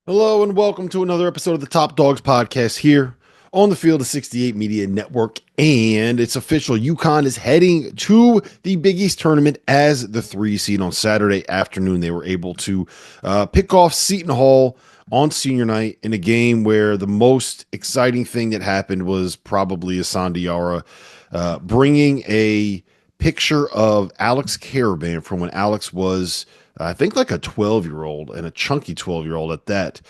Hello and welcome to another episode of the Top Dogs podcast here on the Field of 68 Media Network. And it's official. UConn is heading to the Big East tournament as the 3 seed on Saturday afternoon. They were able to pick off Seton Hall on senior night in a game where the most exciting thing that happened was probably Asante bringing a picture of Alex Caravan from when Alex was I think like a 12-year-old and a chunky 12-year-old at that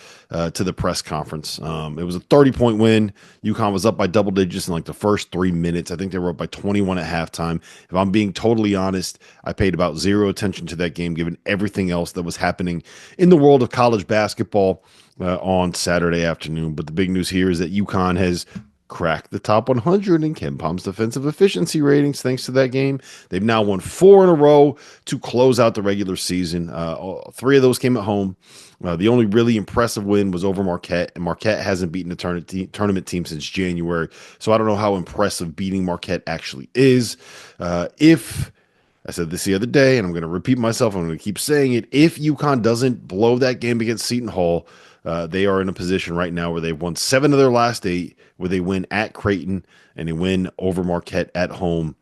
to the press conference. It was a 30-point win. UConn was up by double digits in like the first 3 minutes. I think they were up by 21 at halftime. If I'm being totally honest, I paid about zero attention to that game given everything else that was happening in the world of college basketball on Saturday afternoon. But the big news here is that UConn has cracked the top 100 in KenPom's defensive efficiency ratings thanks to that game. They've now won 4 in a row to close out the regular season. 3 of those came at home. The only really impressive win was over Marquette, and Marquette hasn't beaten a tournament team since January. So I don't know how impressive beating Marquette actually is. If I said this the other day, and I'm going to repeat myself. I'm going to keep saying it. If UConn doesn't blow that game against Seton Hall, they are in a position right now where they've won 7 of their last 8, where they win at Creighton and they win over Marquette at home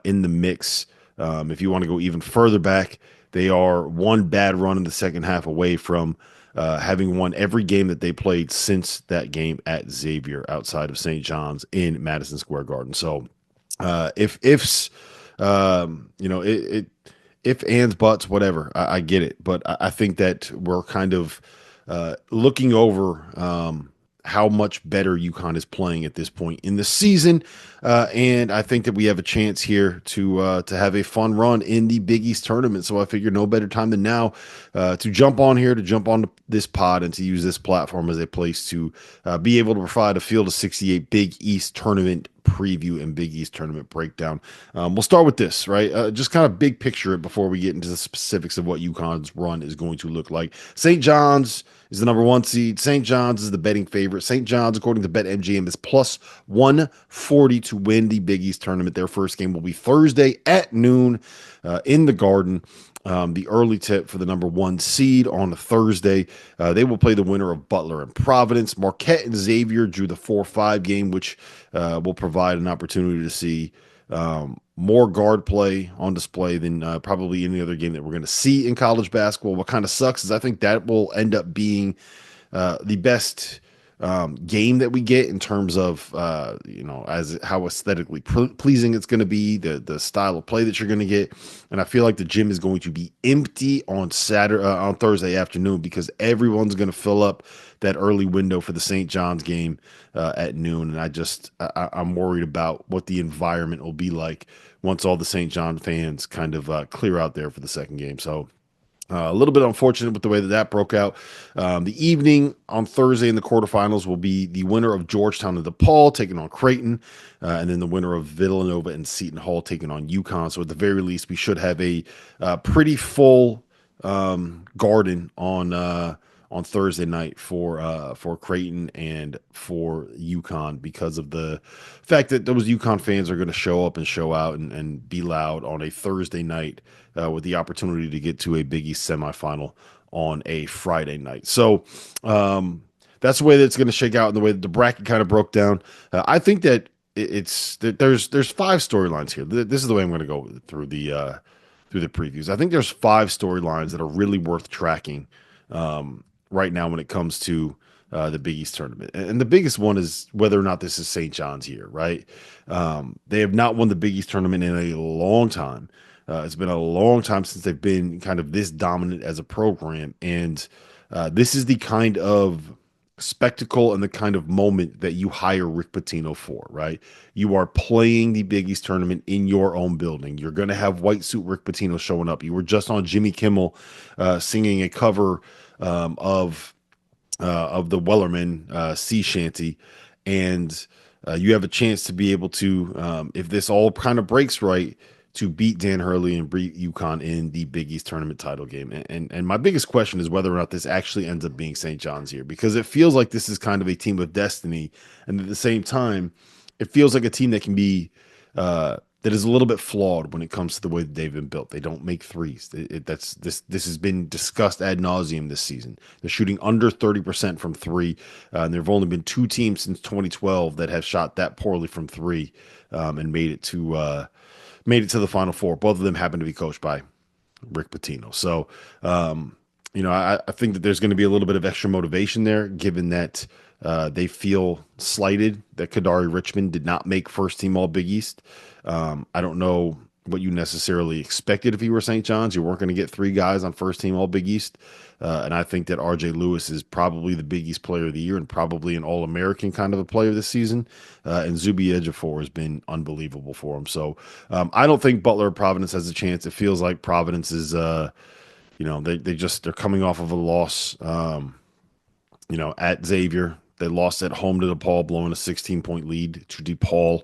in the mix. If you want to go even further back, they are one bad run in the second half away from having won every game that they played since that game at Xavier outside of St. John's in Madison Square Garden. So if ifs if ands, buts, whatever. I get it, but I think that we're kind of looking over how much better UConn is playing at this point in the season, and I think that we have a chance here to have a fun run in the Big East tournament. So I figure no better time than now to jump on here, to jump on this pod, and to use this platform as a place to be able to provide a Field of 68 Big East tournament preview and Big East tournament breakdown. We'll start with this, right? Just kind of big picture it before we get into the specifics of what UConn's run is going to look like. St. John's is the number 1 seed. St. John's is the betting favorite. St. John's, according to BetMGM, is plus 140 to win the Big East tournament. Their first game will be Thursday at noon in the Garden. The early tip for the number 1 seed on a Thursday. They will play the winner of Butler and Providence. Marquette and Xavier drew the 4-5 game, which will provide an opportunity to see more guard play on display than probably any other game that we're going to see in college basketball. What kind of sucks is I think that will end up being the best game that we get in terms of as how aesthetically pleasing it's going to be, the style of play that you're going to get. And I feel like the gym is going to be empty on Thursday afternoon because everyone's going to fill up that early window for the St. John's game at noon. And I'm worried about what the environment will be like once all the St. John fans kind of clear out there for the second game. So a little bit unfortunate with the way that broke out. The evening on Thursday in the quarterfinals will be the winner of Georgetown and DePaul taking on Creighton, and then the winner of Villanova and Seton Hall taking on UConn. So at the very least, we should have a pretty full Garden on Thursday night for Creighton and for UConn because of the fact that those UConn fans are going to show up and show out and be loud on a Thursday night with the opportunity to get to a Big East semifinal on a Friday night. So that's the way that it's going to shake out and the way that the bracket kind of broke down. I think that there's 5 storylines here. This is the way I'm going to go through the previews. I think there's 5 storylines that are really worth tracking right now when it comes to the Big East tournament. And the biggest one is whether or not this is St. John's year, right? They have not won the Big East tournament in a long time. It's been a long time since they've been kind of this dominant as a program. And this is the kind of spectacle and the kind of moment that you hire Rick Pitino for, right? You are playing the Big East tournament in your own building. You're going to have white suit Rick Pitino showing up. You were just on Jimmy Kimmel singing a cover of the Wellerman sea shanty, and you have a chance to be able to, if this all kind of breaks right, to beat Dan Hurley and beat UConn in the Big East tournament title game. And my biggest question is whether or not this actually ends up being St. John's here, because it feels like this is kind of a team of destiny, and at the same time, it feels like a team that can be that is a little bit flawed when it comes to the way that they've been built. They don't make threes. This has been discussed ad nauseum this season. They're shooting under 30% from three, and there have only been two teams since 2012 that have shot that poorly from three, and made it to the Final Four. Both of them happen to be coached by Rick Pitino. So, I think that there's going to be a little bit of extra motivation there, given that they feel slighted that Kadari Richmond did not make first team All Big East. I don't know what you necessarily expected if you were St. John's. You weren't going to get three guys on first team All Big East. And I think that RJ Lewis is probably the Big East player of the year and probably an All American kind of a player this season. And Zuby Ejiofor has been unbelievable for him. So I don't think Butler or Providence has a chance. It feels like Providence is, they're coming off of a loss, at Xavier. They lost at home to DePaul, blowing a 16-point lead to DePaul,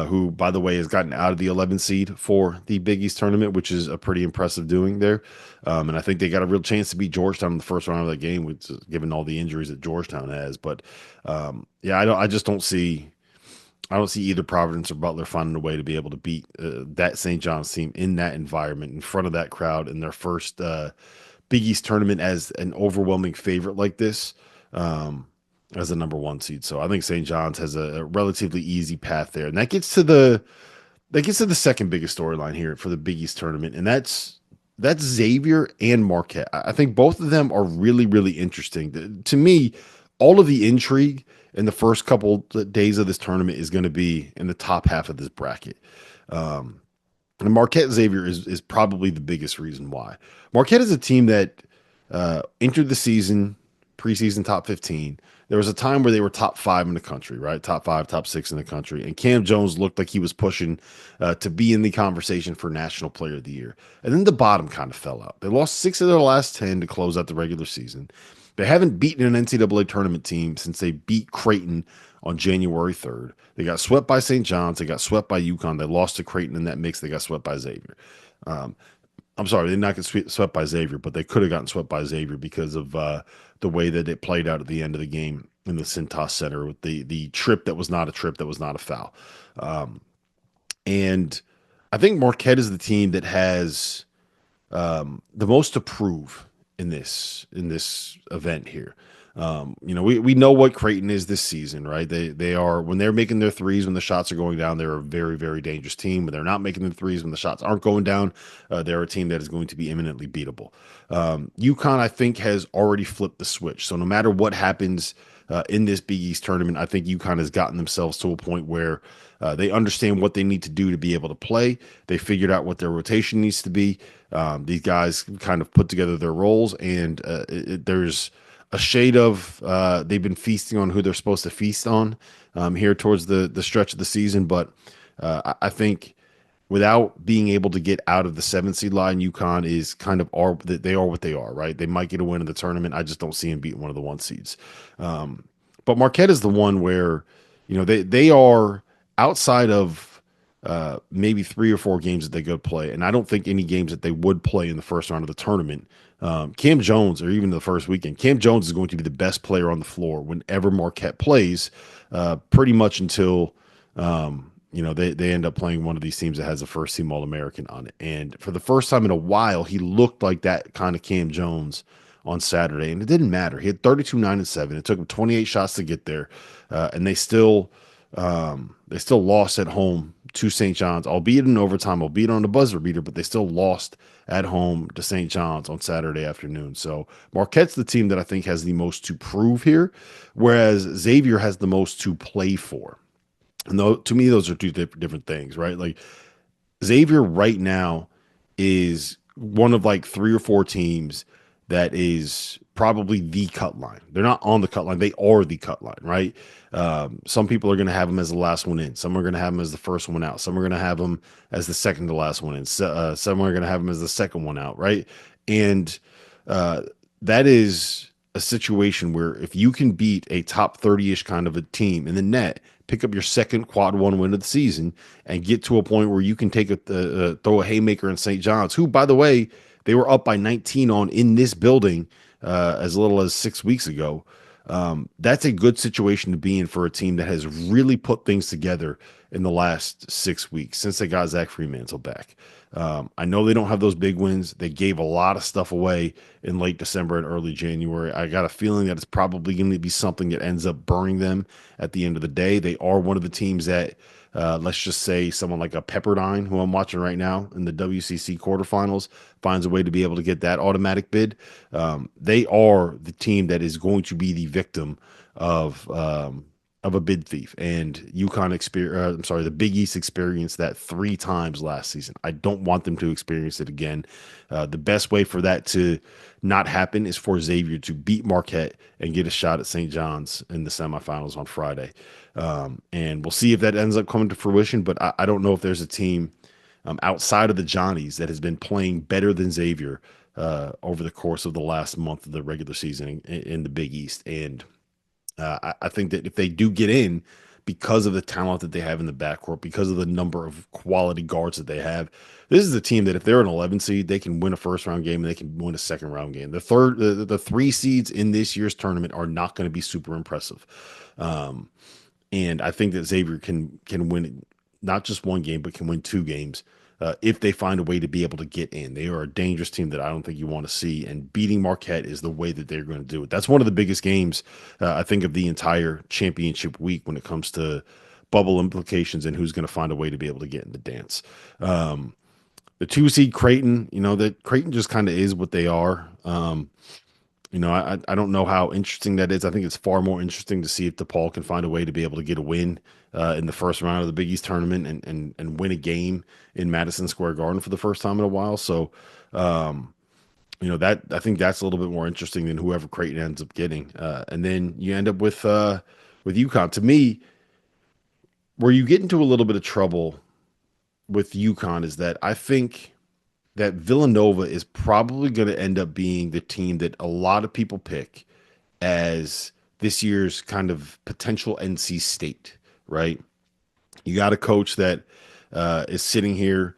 who, by the way, has gotten out of the 11 seed for the Big East tournament, which is a pretty impressive doing there. And I think they got a real chance to beat Georgetown in the first round of that game, given all the injuries that Georgetown has. But I don't see either Providence or Butler finding a way to be able to beat that St. John's team in that environment, in front of that crowd, in their first Big East tournament as an overwhelming favorite like this. As a number one seed. So I think St. John's has a relatively easy path there. And that gets to the second biggest storyline here for the Big East tournament. And that's Xavier and Marquette. I think both of them are really, really interesting. To me, all of the intrigue in the first couple days of this tournament is going to be in the top half of this bracket. And Marquette Xavier is probably the biggest reason why. Marquette is a team that entered the season, preseason top 15. There was a time where they were top 5 in the country, right? Top 5, top 6 in the country. And Cam Jones looked like he was pushing to be in the conversation for National Player of the Year. And then the bottom kind of fell out. They lost 6 of their last 10 to close out the regular season. They haven't beaten an NCAA tournament team since they beat Creighton on January 3rd. They got swept by St. John's. They got swept by UConn. They lost to Creighton in that mix. They got swept by Xavier. I'm sorry, they did not get swept by Xavier, but they could have gotten swept by Xavier because of the way that it played out at the end of the game in the Cintas Center with the trip that was not a trip, that was not a foul. And I think Marquette is the team that has the most to prove in this event here. We know what Creighton is this season, right? They are, when they're making their threes, when the shots are going down, they're a very, very dangerous team. When they're not making the threes, when the shots aren't going down, they're a team that is going to be imminently beatable. UConn, I think, has already flipped the switch. So no matter what happens in this Big East tournament, I think UConn has gotten themselves to a point where they understand what they need to do to be able to play. They figured out what their rotation needs to be. These guys kind of put together their roles, and there's a shade of they've been feasting on who they're supposed to feast on here towards the stretch of the season. But I think without being able to get out of the 7th seed line, UConn is kind of they are what they are, right? They might get a win in the tournament. I just don't see them beating one of the 1 seeds. But Marquette is the one where, they are outside of maybe 3 or 4 games that they go play. And I don't think any games that they would play in the first round of the tournament. Cam Jones, or even the first weekend, Cam Jones is going to be the best player on the floor whenever Marquette plays, pretty much until, they end up playing one of these teams that has a first team All-American on it. And for the first time in a while, he looked like that kind of Cam Jones on Saturday, and it didn't matter. He had 32, 9, and 7. It took him 28 shots to get there, and they still lost at home to St. John's, albeit in overtime, albeit on the buzzer beater, but they still lost at home to St. John's on Saturday afternoon. So Marquette's the team that I think has the most to prove here, whereas Xavier has the most to play for. And to me, those are two different things, right? Like Xavier right now is one of like 3 or 4 teams that is probably the cut line. They're not on the cut line. They are the cut line, right? Some people are going to have them as the last one in. Some are going to have them as the first one out. Some are going to have them as the second to last one in. Some are going to have them as the second one out, right? And that is a situation where if you can beat a top 30-ish kind of a team in the net, pick up your second quad 1 win of the season, and get to a point where you can throw a haymaker in St. John's, who, by the way, they were up by 19 on in this building as little as 6 weeks ago. That's a good situation to be in for a team that has really put things together in the last 6 weeks since they got Zach Freemantle back. I know they don't have those big wins. They gave a lot of stuff away in late December and early January. I got a feeling that it's probably going to be something that ends up burning them at the end of the day. They are one of the teams that, let's just say, someone like a Pepperdine, who I'm watching right now in the WCC quarterfinals, finds a way to be able to get that automatic bid. They are the team that is going to be the victim of a bid thief. And UConn I'm sorry, the Big East experienced that 3 times last season. I don't want them to experience it again. The best way for that to not happen is for Xavier to beat Marquette and get a shot at St. John's in the semifinals on Friday. And we'll see if that ends up coming to fruition. But I don't know if there's a team outside of the Johnnies that has been playing better than Xavier over the course of the last month of the regular season in the Big East. And I think that if they do get in, because of the talent that they have in the backcourt, because of the number of quality guards that they have, this is a team that if they're an 11 seed, they can win a first round game and they can win a second round game. The 3 seeds in this year's tournament are not going to be super impressive. And I think that Xavier can win not just one game, but can win 2 games if they find a way to be able to get in. They are a dangerous team that I don't think you want to see, and beating Marquette is the way that they're going to do it. That's one of the biggest games, I think, of the entire championship week when it comes to bubble implications and who's going to find a way to be able to get in the dance. The 2 seed Creighton, that Creighton just kind of is what they are. I don't know how interesting that is. I think it's far more interesting to see if DePaul can find a way to be able to get a win in the first round of the Big East tournament and win a game in Madison Square Garden for the first time in a while. So, that I think that's a little bit more interesting than whoever Creighton ends up getting. And then you end up with UConn. To me, where you get into a little bit of trouble with UConn is that I think that Villanova is probably going to end up being the team that a lot of people pick as this year's kind of potential NC State, right? You got a coach that is sitting here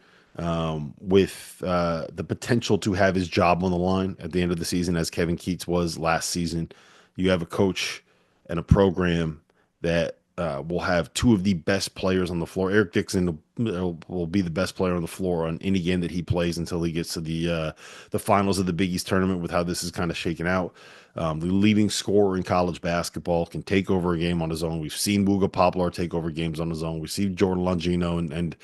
with the potential to have his job on the line at the end of the season, as Kevin Keats was last season. You have a coach and a program that will have 2 of the best players on the floor. Eric Dixon will be the best player on the floor on any game that he plays until he gets to the finals of the Big East tournament with how this is kind of shaken out. The leading scorer in college basketball can take over a game on his own. We've seen Wooga Poplar take over games on his own. We've seen Jordan Longino and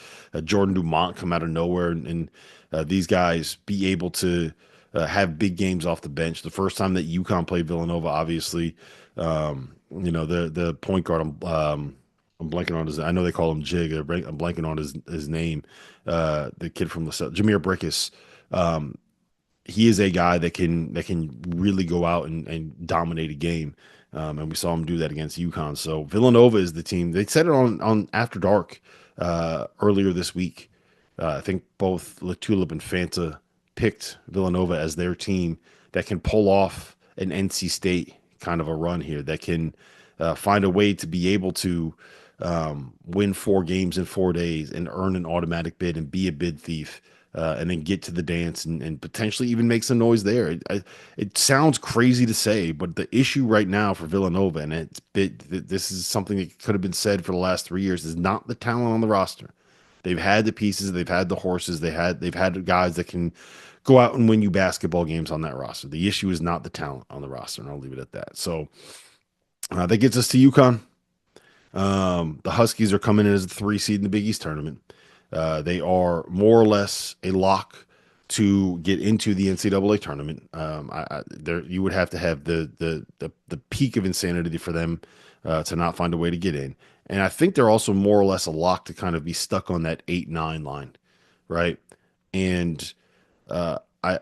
Jordan Dumont come out of nowhere and these guys be able to have big games off the bench. The first time that UConn played Villanova, obviously, the point guard. I'm blanking on his. I know they call him Jig. I'm blanking on his name. The kid from Jameer Brickus. He is a guy that can really go out and dominate a game. And we saw him do that against UConn. So Villanova is the team. They said it on After Dark earlier this week. I think both LaTulip and Fanta picked Villanova as their team that can pull off an NC State kind of a run here, that can find a way to be able to win 4 games in 4 days and earn an automatic bid and be a bid thief. And then get to the dance and potentially even make some noise there. It sounds crazy to say, but the issue right now for Villanova, and this is something that could have been said for the last 3 years, is not the talent on the roster. They've had the pieces, they've had the horses, they've had guys that can go out and win you basketball games on that roster. The issue is not the talent on the roster, and I'll leave it at that. So that gets us to UConn. The Huskies are coming in as a 3 seed in the Big East tournament. They are more or less a lock to get into the NCAA tournament. You would have to have the peak of insanity for them to not find a way to get in. And I think they're also more or less a lock to kind of be stuck on that 8-9 line, right? And I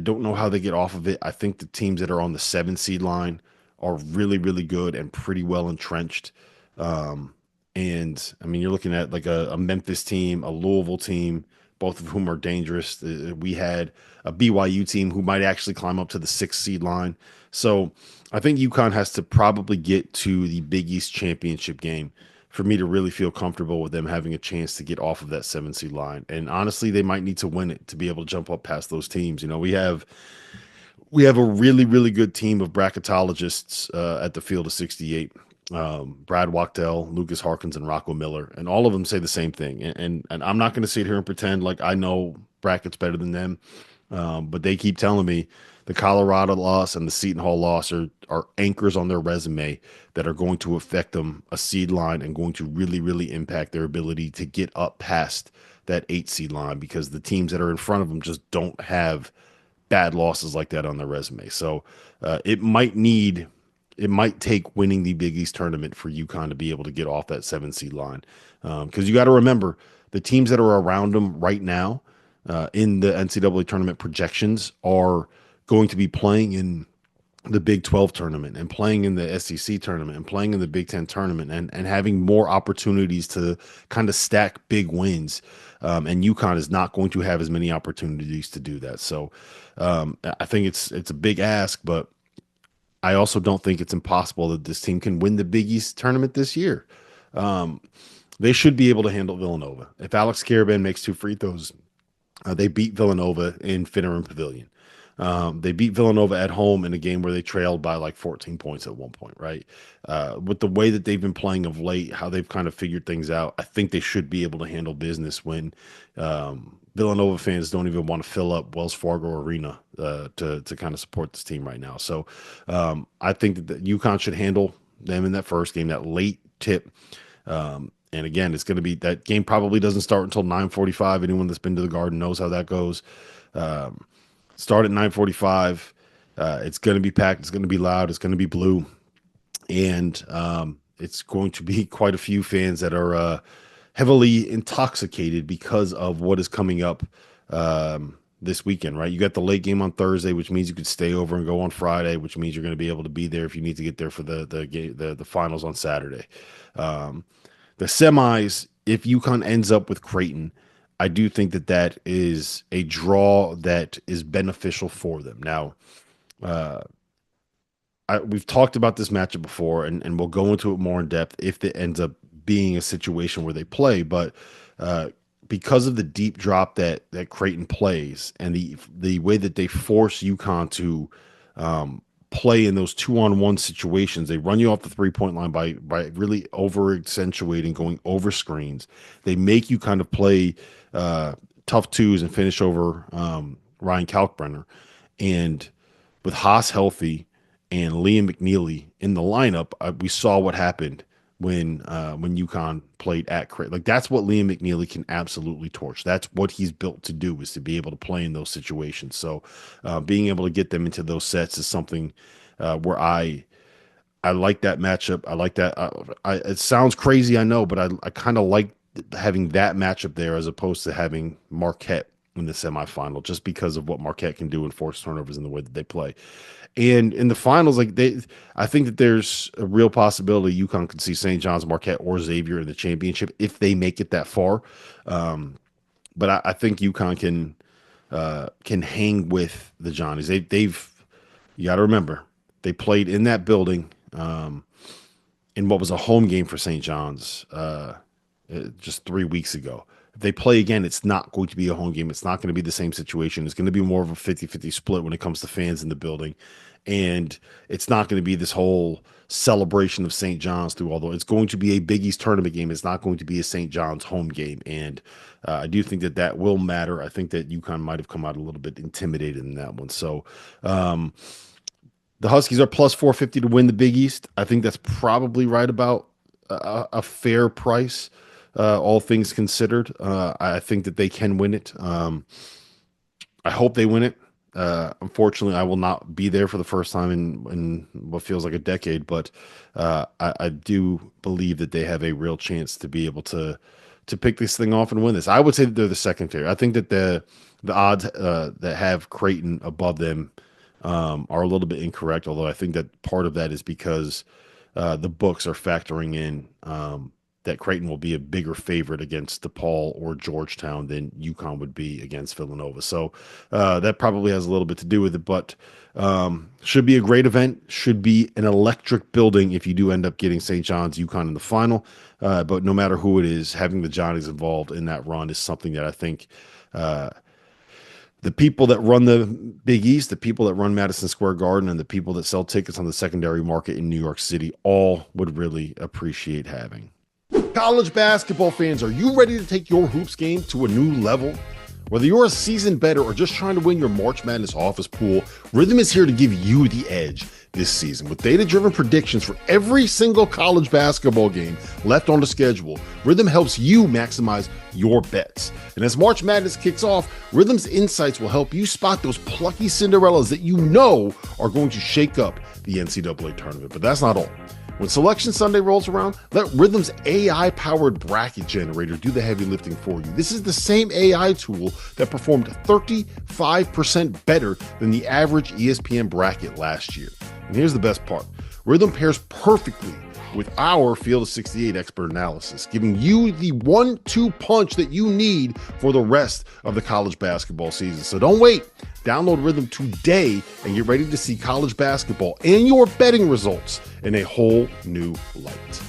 don't know how they get off of it. I think the teams that are on the 7 seed line are really, really good and pretty well entrenched. And I mean, you're looking at like a Memphis team, a Louisville team, both of whom are dangerous. We had a BYU team who might actually climb up to the 6 seed line. So I think UConn has to probably get to the Big East championship game for me to really feel comfortable with them having a chance to get off of that 7 seed line. And honestly, they might need to win it to be able to jump up past those teams. We have We have a really, really good team of bracketologists at the Field of 68. Brad Wachtell, Lucas Harkins, and Rocco Miller, and all of them say the same thing. And I'm not going to sit here and pretend like I know brackets better than them, but they keep telling me the Colorado loss and the Seton Hall loss are anchors on their resume that are going to affect them a seed line and going to really, really impact their ability to get up past that 8 seed line because the teams that are in front of them just don't have bad losses like that on their resume. So it might take winning the Big East tournament for UConn to be able to get off that 7 seed line. Because you got to remember the teams that are around them right now in the NCAA tournament projections are going to be playing in the Big 12 tournament and playing in the SEC tournament and playing in the Big 10 tournament and having more opportunities to kind of stack big wins. And UConn is not going to have as many opportunities to do that. So I think it's a big ask, but I also don't think it's impossible that this team can win the Big East tournament this year. Um, they should be able to handle Villanova. If Alex Karaban makes 2 free throws, they beat Villanova in Finneran Pavilion. They beat Villanova at home in a game where they trailed by like 14 points at one point, right? With the way that they've been playing of late, how they've kind of figured things out, I think they should be able to handle business when Villanova fans don't even want to fill up Wells Fargo Arena to kind of support this team right now. So I think that UConn should handle them in that first game, that late tip. And again, it's going to be that game probably doesn't start until 9:45. Anyone that's been to the Garden knows how that goes. Um, Start at 9:45. It's going to be packed. It's going to be loud. It's going to be blue, and it's going to be quite a few fans that are heavily intoxicated because of what is coming up this weekend. Right? You got the late game on Thursday, which means you could stay over and go on Friday, which means you're going to be able to be there if you need to get there for the finals on Saturday. Um, the semis, if UConn ends up with Creighton, I do think that that is a draw that is beneficial for them. Now, uh, we've talked about this matchup before, and we'll go into it more in depth if it ends up being a situation where they play. But uh, because of the deep drop that Creighton plays and the way that they force UConn to play in those 2-on-1 situations, they run you off the 3-point line by really over accentuating, going over screens. They make you kind of play tough twos and finish over Ryan Kalkbrenner. And with Haas healthy and Liam McNeely in the lineup, we saw what happened when UConn played at Creighton. Like that's what Liam McNeely can absolutely torch. That's what he's built to do, is to be able to play in those situations. So being able to get them into those sets is something where I like that matchup. I like that. It sounds crazy, I know, but I kind of like having that matchup there as opposed to having Marquette in the semifinal, just because of what Marquette can do and force turnovers in the way that they play. And in the finals, I think that there's a real possibility UConn could see St. John's, Marquette, or Xavier in the championship if they make it that far. But I think UConn can hang with the Johnnies. They've you got to remember they played in that building in what was a home game for St. John's just 3 weeks ago. If they play again, it's not going to be a home game. It's not going to be the same situation. It's going to be more of a 50-50 split when it comes to fans in the building. And it's not going to be this whole celebration of St. John's through, although it's going to be a Big East tournament game. It's not going to be a St. John's home game. And I do think that that will matter. I think that UConn might have come out a little bit intimidated in that one. So the Huskies are plus 450 to win the Big East. I think that's probably right about a fair price. All things considered, I think that they can win it. I hope they win it. Unfortunately, I will not be there for the first time in what feels like a decade, but I do believe that they have a real chance to be able to pick this thing off and win this. I would say that they're the second favorite. I think that the odds that have Creighton above them are a little bit incorrect, although I think that part of that is because the books are factoring in that Creighton will be a bigger favorite against DePaul or Georgetown than UConn would be against Villanova. So that probably has a little bit to do with it, but should be a great event. Should be an electric building if you do end up getting St. John's, UConn in the final. But no matter who it is, having the Johnnies involved in that run is something that I think The people that run the Big East, the people that run Madison Square Garden, and the people that sell tickets on the secondary market in New York City all would really appreciate having. College basketball fans, are you ready to take your hoops game to a new level? Whether you're a seasoned bettor or just trying to win your March Madness office pool, Rhythm is here to give you the edge this season. With data-driven predictions for every single college basketball game left on the schedule, Rhythm helps you maximize your bets. And as March Madness kicks off, Rhythm's insights will help you spot those plucky Cinderellas that you know are going to shake up the NCAA tournament. But that's not all. When Selection Sunday rolls around, let Rhythm's AI-powered bracket generator do the heavy lifting for you. This is the same AI tool that performed 35% better than the average ESPN bracket last year. And here's the best part. Rhythm pairs perfectly with our Field of 68 expert analysis, giving you the 1-2 punch that you need for the rest of the college basketball season. So don't wait. Download Rhythm today and get ready to see college basketball and your betting results in a whole new light.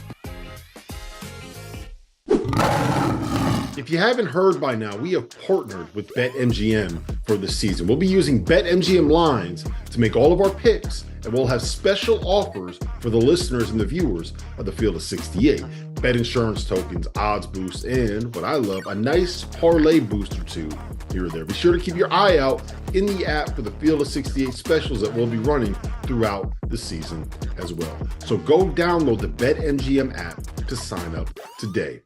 If you haven't heard by now, we have partnered with BetMGM for the season. We'll be using BetMGM lines to make all of our picks, and we'll have special offers for the listeners and the viewers of the Field of 68. Bet insurance tokens, odds boosts, and what I love, a nice parlay boost or two here or there. Be sure to keep your eye out in the app for the Field of 68 specials that we'll be running throughout the season as well. So go download the BetMGM app to sign up today.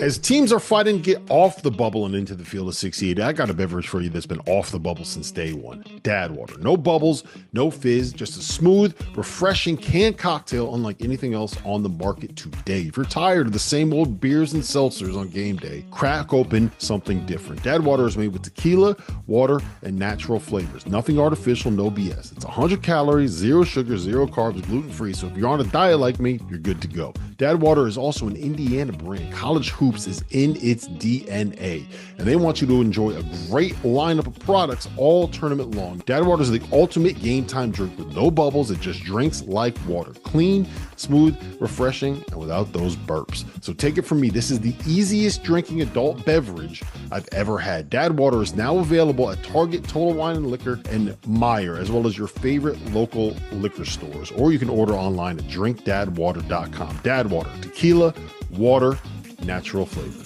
As teams are fighting to get off the bubble and into the Field of 68, I got a beverage for you that's been off the bubble since day one. Dad Water. No bubbles, no fizz, just a smooth, refreshing canned cocktail unlike anything else on the market today. If you're tired of the same old beers and seltzers on game day, crack open something different. Dad Water is made with tequila, water, and natural flavors. Nothing artificial, no BS. It's 100 calories, zero sugar, zero carbs, gluten-free, so if you're on a diet like me, you're good to go. Dad Water is also an Indiana brand. College Hoops is in its DNA, and they want you to enjoy a great lineup of products all tournament long. Dad Water is the ultimate game time drink with no bubbles. It just drinks like water. Clean, smooth, refreshing, and without those burps. So take it from me. This is the easiest drinking adult beverage I've ever had. Dad Water is now available at Target, Total Wine and Liquor, and Meijer, as well as your favorite local liquor stores. Or you can order online at drinkdadwater.com. Dad Water, tequila, water, natural flavor.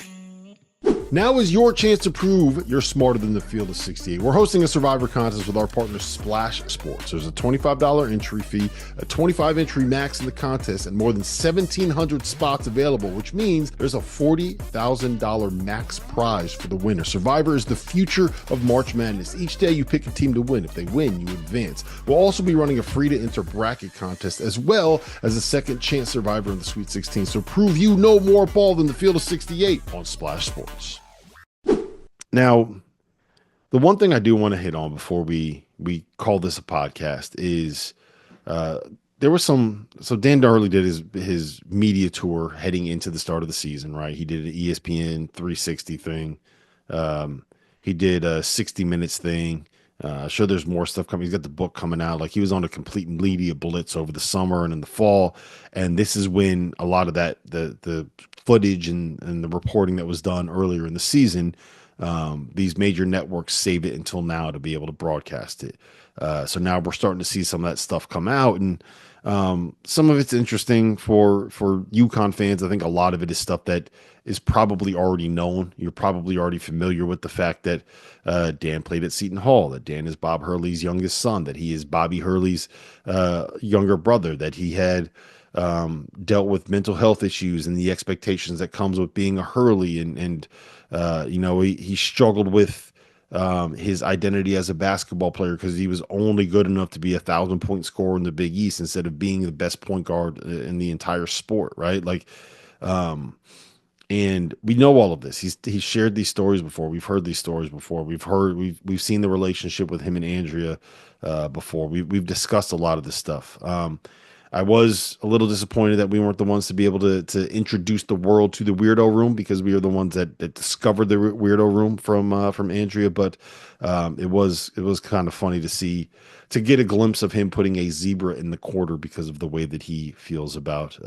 Now is your chance to prove you're smarter than the Field of 68. We're hosting a Survivor contest with our partner Splash Sports. There's a $25 entry fee, a 25 entry max in the contest, and more than 1,700 spots available, which means there's a $40,000 max prize for the winner. Survivor is the future of March Madness. Each day you pick a team to win. If they win, you advance. We'll also be running a free to enter bracket contest as well as a second chance Survivor in the Sweet 16. So prove you know more ball than the Field of 68 on Splash Sports. Now, the one thing I do want to hit on before we call this a podcast is there was so Dan Darley did his media tour heading into the start of the season, right? He did an ESPN 360 thing. He did a 60 Minutes thing. Sure, there's more stuff coming. He's got the book coming out. Like, he was on a complete media blitz over the summer and in the fall. And this is when a lot of that, the footage and the reporting that was done earlier in the season, these major networks save it until now to be able to broadcast it. So now we're starting to see some of that stuff come out, and some of it's interesting for UConn fans. I think a lot of it is stuff that is probably already known. You're probably already familiar with the fact that Dan played at Seton Hall, that Dan is Bob Hurley's youngest son, that he is Bobby Hurley's younger brother, that he had dealt with mental health issues and the expectations that comes with being a Hurley, and you know, he struggled with his identity as a basketball player because he was only good enough to be 1,000-point scorer in the Big East instead of being the best point guard in the entire sport, right? Like, and we know all of this. He's shared these stories before. We've heard these stories before. We've seen the relationship with him and Andrea before. We've discussed a lot of this stuff. I was a little disappointed that we weren't the ones to be able to introduce the world to the Weirdo Room, because we are the ones that discovered the Weirdo Room from Andrea. But it was kind of funny to get a glimpse of him putting a zebra in the quarter because of the way that he feels about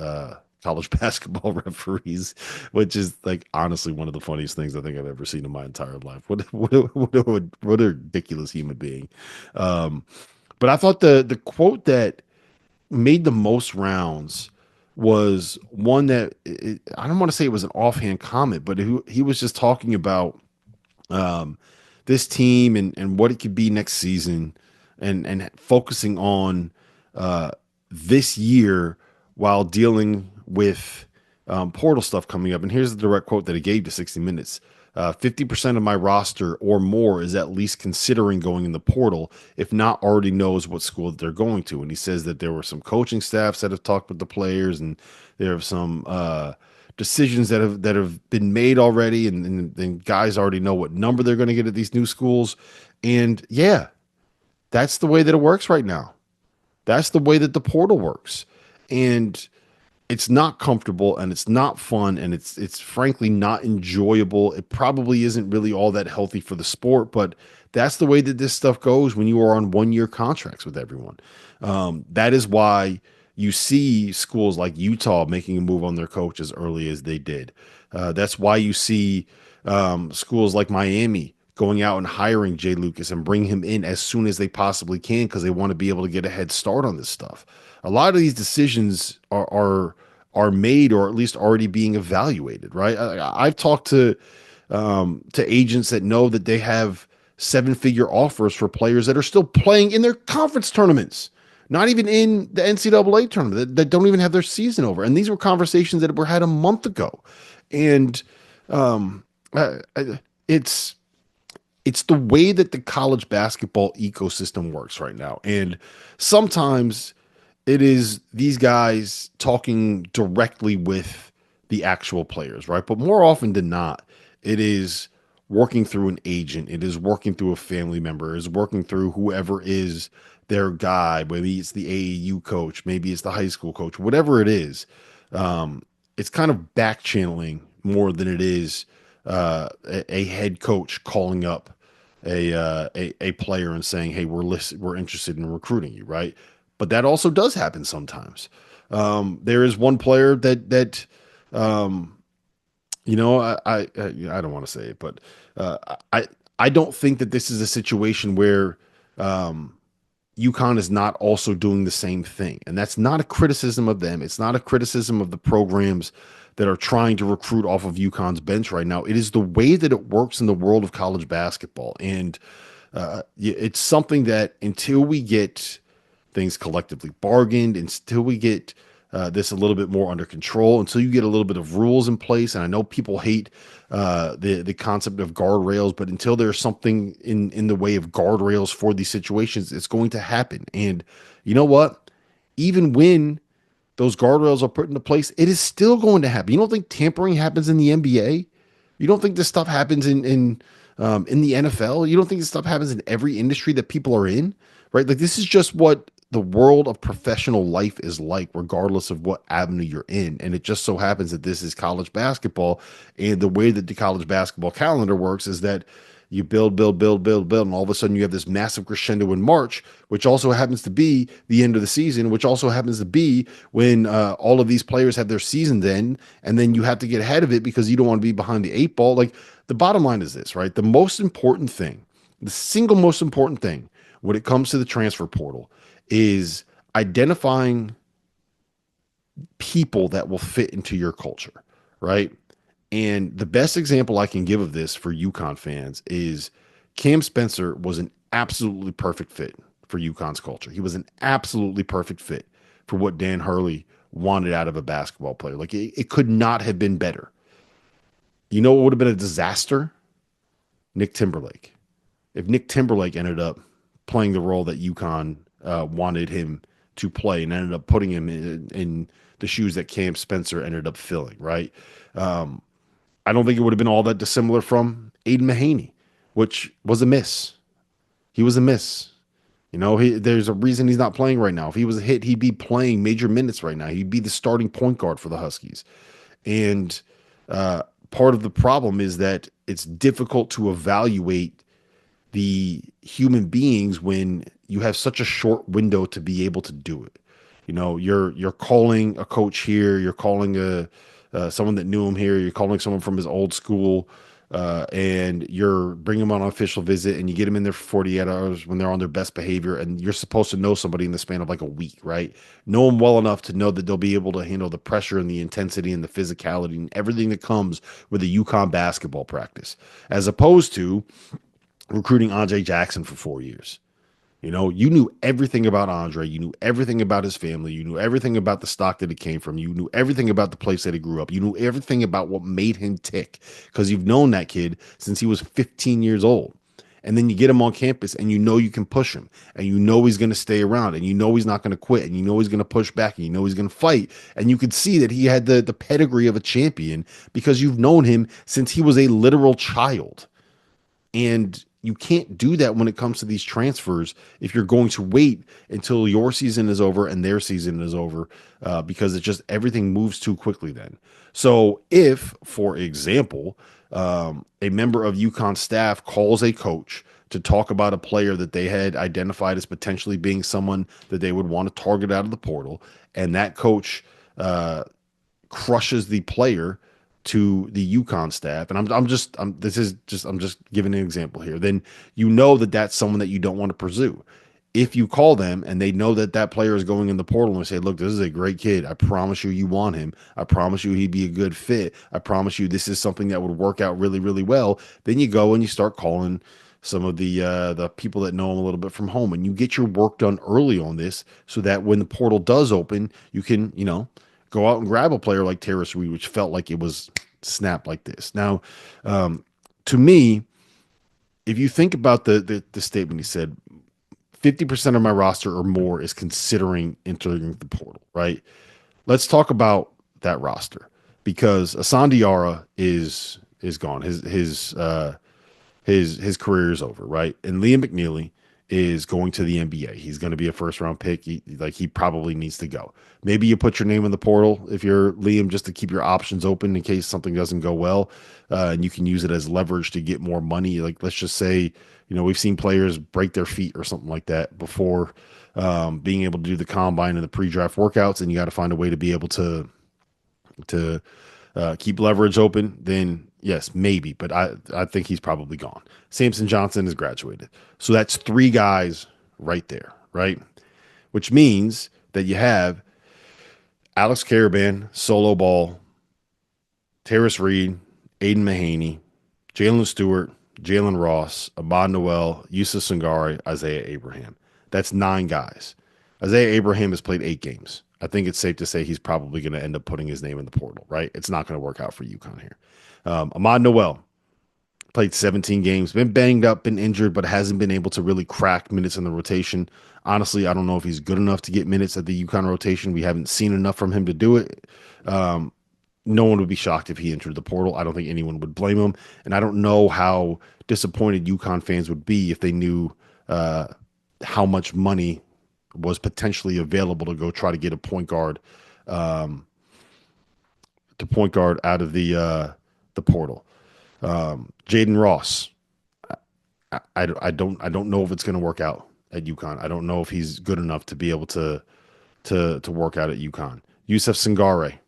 college basketball referees, which is like honestly one of the funniest things I think I've ever seen in my entire life. What a ridiculous human being. Um, but I thought the quote that made the most rounds was one that I don't want to say it was an offhand comment, but he was just talking about um, this team and what it could be next season, and focusing on uh, this year while dealing with portal stuff coming up. And here's the direct quote that he gave to 60 Minutes. 50% of my roster or more is at least considering going in the portal, if not already knows what school that they're going to. And he says that there were some coaching staffs that have talked with the players, and there are some decisions that have been made already, and guys already know what number they're going to get at these new schools. And yeah, that's the way that it works right now. That's the way that the portal works. And it's not comfortable, and it's not fun, and it's frankly not enjoyable. It probably isn't really all that healthy for the sport, but that's the way that this stuff goes when you are on 1 year contracts with everyone. That is why you see schools like Utah making a move on their coach as early as they did. That's why you see schools like Miami going out and hiring Jay Lucas and bring him in as soon as they possibly can, because they want to be able to get a head start on this stuff. A lot of these decisions are made, or at least already being evaluated. Right? I've talked to agents that know that they have 7-figure offers for players that are still playing in their conference tournaments, not even in the NCAA tournament, that don't even have their season over. And these were conversations that were had a month ago. And um, uh, uh, it's it's the way that the college basketball ecosystem works right now. And sometimes it is these guys talking directly with the actual players, right? But more often than not, it is working through an agent, it is working through a family member, it is working through whoever is their guy. Maybe it's the AAU coach, maybe it's the high school coach, whatever it is. It's kind of back channeling more than it is a head coach calling up a player and saying, "Hey, we're interested in recruiting you," right? But that also does happen sometimes. There is one player that um, I don't want to say it, but uh, I I don't think that this is a situation where um, UConn is not also doing the same thing. And that's not a criticism of them. It's not a criticism of the programs that are trying to recruit off of UConn's bench right now. It is the way that it works in the world of college basketball. And it's something that until we get things collectively bargained, until we get this a little bit more under control, until you get a little bit of rules in place. And I know people hate the concept of guardrails, but until there's something in the way of guardrails for these situations, it's going to happen. And you know what? Even when those guardrails are put into place, it is still going to happen. You don't think tampering happens in the NBA? You don't think this stuff happens in the NFL? You don't think this stuff happens in every industry that people are in, right? Like this is just what the world of professional life is like, regardless of what avenue you're in. And it just so happens that this is college basketball, and the way that the college basketball calendar works is that you build, and all of a sudden you have this massive crescendo in March, which also happens to be the end of the season, which also happens to be when all of these players have their season then, and then you have to get ahead of it because you don't want to be behind the 8 ball. Like the bottom line is this, right? The most important thing, the single most important thing when it comes to the transfer portal is identifying people that will fit into your culture, right? And the best example I can give of this for UConn fans is Cam Spencer was an absolutely perfect fit for UConn's culture. He was an absolutely perfect fit for what Dan Hurley wanted out of a basketball player. Like it could not have been better. You know what would have been a disaster? Nick Timberlake. If Nick Timberlake ended up playing the role that UConn wanted him to play and ended up putting him in the shoes that Cam Spencer ended up filling, right? I don't think it would have been all that dissimilar from Aiden Mahaney, which was a miss. He was a miss. There's a reason he's not playing right now. If he was a hit, he'd be playing major minutes right now. He'd be the starting point guard for the Huskies. And part of the problem is that it's difficult to evaluate the human beings when you have such a short window to be able to do it. You're calling a coach here, you're calling a someone that knew him here, you're calling someone from his old school, and you're bringing them on an official visit, and you get them in there for 48 hours when they're on their best behavior, and you're supposed to know somebody in the span of like a week, right? Know them well enough to know that they'll be able to handle the pressure and the intensity and the physicality and everything that comes with a UConn basketball practice, as opposed to recruiting Andre Jackson for 4 years. You knew everything about Andre. You knew everything about his family. You knew everything about the stock that he came from. You knew everything about the place that he grew up. You knew everything about what made him tick because you've known that kid since he was 15 years old. And then you get him on campus and you can push him and he's going to stay around and he's not going to quit and he's going to push back and he's going to fight. And you could see that he had the pedigree of a champion because you've known him since he was a literal child. And you can't do that when it comes to these transfers if you're going to wait until your season is over and their season is over, because it's just everything moves too quickly then. So if, for example, a member of UConn staff calls a coach to talk about a player that they had identified as potentially being someone that they would want to target out of the portal, and that coach crushes the player to the UConn staff, and I'm just giving an example here, then that's someone that you don't want to pursue. If you call them and they know that player is going in the portal and say, look, this is a great kid. I promise you want him. I promise you he'd be a good fit. I promise you this is something that would work out really, really well. Then you go and you start calling some of the people that know him a little bit from home, and you get your work done early on this so that when the portal does open, you can, go out and grab a player like Terrace Reed, which felt like it was snapped like this. Now, to me, if you think about the statement he said, 50% of my roster or more is considering entering the portal, right? Let's talk about that roster because Asandiara is gone. His career is over, right? And Liam McNeely is going to the NBA. He's going to be a first round pick. He probably needs to go. Maybe you put your name in the portal if you're Liam, just to keep your options open in case something doesn't go well, and you can use it as leverage to get more money. Like, let's just say, we've seen players break their feet or something like that before being able to do the combine and the pre-draft workouts, and you got to find a way to be able to keep leverage open. Then yes, maybe, but I think he's probably gone. Samson Johnson has graduated. So that's 3 guys right there, right? Which means that you have Alex Caravan, Solo Ball, Terrace Reed, Aiden Mahaney, Jalen Stewart, Jalen Ross, Ahmad Noel, Yusuf Sangare, Isaiah Abraham. That's 9 guys. Isaiah Abraham has played 8 games. I think it's safe to say he's probably going to end up putting his name in the portal, right? It's not going to work out for UConn here. Ahmad Noel played 17 games, been banged up, been injured, but hasn't been able to really crack minutes in the rotation. Honestly, I don't know if he's good enough to get minutes at the UConn rotation. We haven't seen enough from him to do it. No one would be shocked if he entered the portal. I don't think anyone would blame him. And I don't know how disappointed UConn fans would be if they knew how much money was potentially available to go try to get a point guard out of the portal. Jaden Ross, I don't know if it's going to work out at UConn. I don't know if he's good enough to be able to work out at UConn. Yusuf Sangare,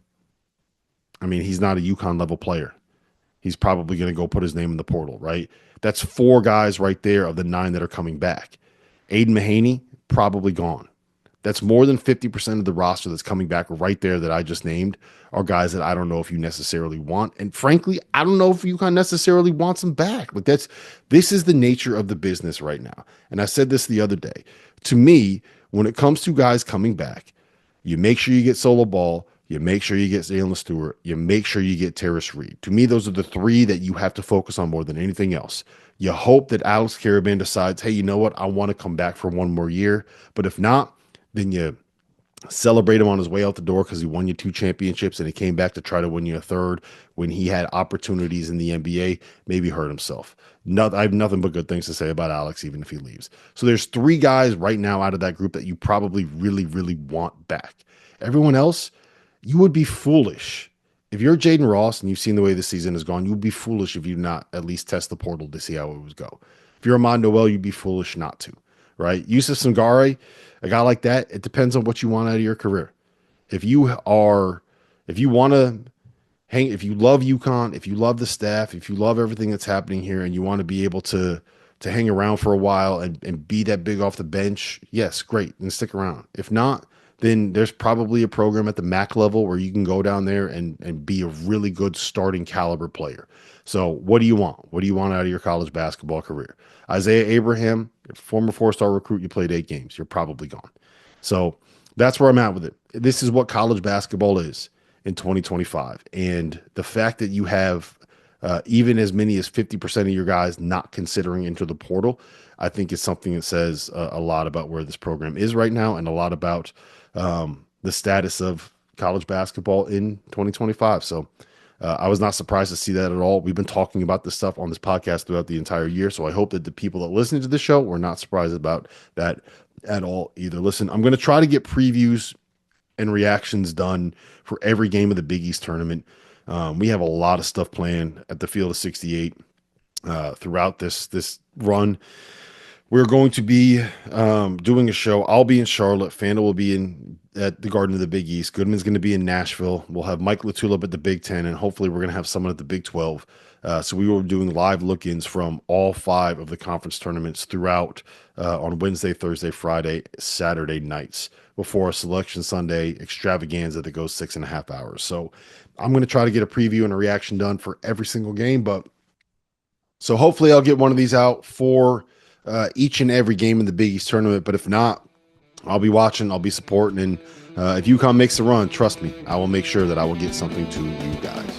I mean, he's not a UConn level player. He's probably going to go put his name in the portal, right? That's 4 guys right there of the 9 that are coming back. Aiden Mahaney, probably gone. That's more than 50% of the roster that's coming back right there that I just named are guys that I don't know if you necessarily want. And frankly, I don't know if UConn necessarily wants them back. Like, this is the nature of the business right now. And I said this the other day. To me, when it comes to guys coming back, you make sure you get Solo Ball, you make sure you get Jalen Stewart, you make sure you get Terrace Reed. To me, those are the 3 that you have to focus on more than anything else. You hope that Alex Caravan decides, hey, you know what? I want to come back for one more year. But if not, then you celebrate him on his way out the door because he won you 2 championships and he came back to try to win you a 3rd when he had opportunities in the NBA, maybe hurt himself. I have nothing but good things to say about Alex, even if he leaves. So there's 3 guys right now out of that group that you probably really, really want back. Everyone else, you would be foolish. If you're Jaden Ross and you've seen the way the season has gone, you would be foolish if you not at least test the portal to see how it would go. If you're Ahmad Noel, you'd be foolish not to. right? Yusuf Sangare, a guy like that, it depends on what you want out of your career. If you are, if you want to if you love UConn, if you love the staff, if you love everything that's happening here, and you want to be able to hang around for a while and be that big off the bench, yes, great, and stick around. If not, then there's probably a program at the MAC level where you can go down there and be a really good starting caliber player. So what do you want? What do you want out of your college basketball career? Isaiah Abraham, former 4-star recruit, you played 8 games. You're probably gone. So that's where I'm at with it. This is what college basketball is in 2025. And the fact that you have even as many as 50% of your guys not considering into the portal, I think is something that says a lot about where this program is right now and a lot about the status of college basketball in 2025. So I was not surprised to see that at all. We've been talking about this stuff on this podcast throughout the entire year. So I hope that the people that listen to the show were not surprised about that at all either. Listen, I'm going to try to get previews and reactions done for every game of the Big East tournament. We have a lot of stuff planned at the Field of 68 throughout this run. We're going to be doing a show. I'll be in Charlotte. Fandle will be at the Garden of the Big East. Goodman's going to be in Nashville. We'll have Mike Latulip at the Big Ten, and hopefully we're going to have someone at the Big 12. So we will be doing live look-ins from all 5 of the conference tournaments throughout on Wednesday, Thursday, Friday, Saturday nights before a Selection Sunday extravaganza that goes 6.5 hours. So I'm going to try to get a preview and a reaction done for every single game. So hopefully I'll get one of these out for each and every game in the Big East tournament. But if not, I'll be watching, I'll be supporting. And if UConn makes a run, trust me, I will make sure that I will get something to you guys.